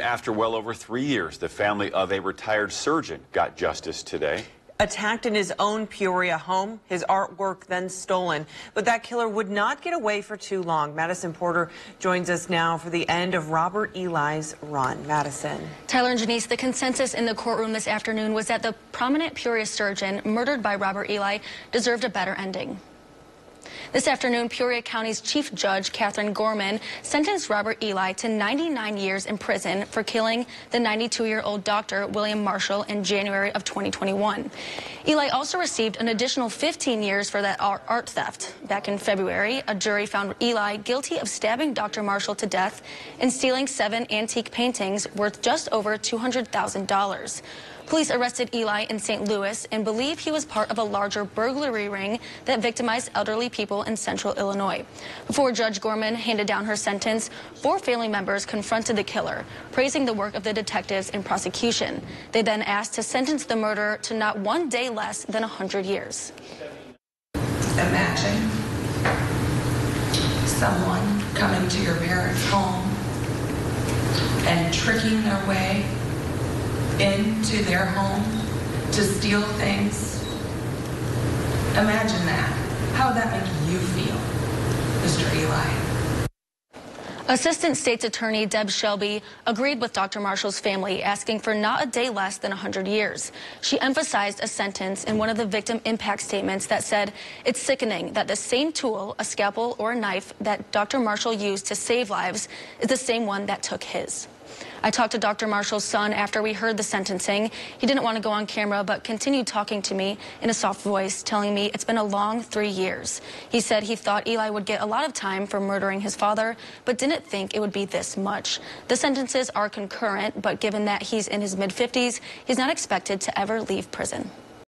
After well over 3 years, the family of a retired surgeon got justice today. Attacked in his own Peoria home, his artwork then stolen. But that killer would not get away for too long. Madison Porter joins us now for the end of Robert Eli's run. Madison. Tyler and Janice, the consensus in the courtroom this afternoon was that the prominent Peoria surgeon murdered by Robert Eli deserved a better ending. This afternoon, Peoria County's Chief Judge, Catherine Gorman, sentenced Robert Eli to 99 years in prison for killing the 92-year-old doctor, William Marshall, in January of 2021. Eli also received an additional 15 years for that art theft. Back in February, a jury found Eli guilty of stabbing Dr. Marshall to death and stealing 7 antique paintings worth just over $200,000. Police arrested Eli in St. Louis and believe he was part of a larger burglary ring that victimized elderly people in central Illinois. Before Judge Gorman handed down her sentence, 4 family members confronted the killer, praising the work of the detectives and prosecution. They then asked to sentence the murderer to not 1 day less than 100 years. Imagine someone coming to your parents' home and tricking their way into their home to steal things. Imagine that. How would that make you feel, Mr. Eli? Assistant State's Attorney Deb Shelby agreed with Dr. Marshall's family, asking for not a day less than 100 years. She emphasized a sentence in one of the victim impact statements that said, "It's sickening that the same tool, a scalpel or a knife, that Dr. Marshall used to save lives is the same one that took his." I talked to Dr. Marshall's son after we heard the sentencing. He didn't want to go on camera, but continued talking to me in a soft voice, telling me it's been a long 3 years. He said he thought Eli would get a lot of time for murdering his father, but didn't think it would be this much. The sentences are concurrent, but given that he's in his mid-50s, he's not expected to ever leave prison.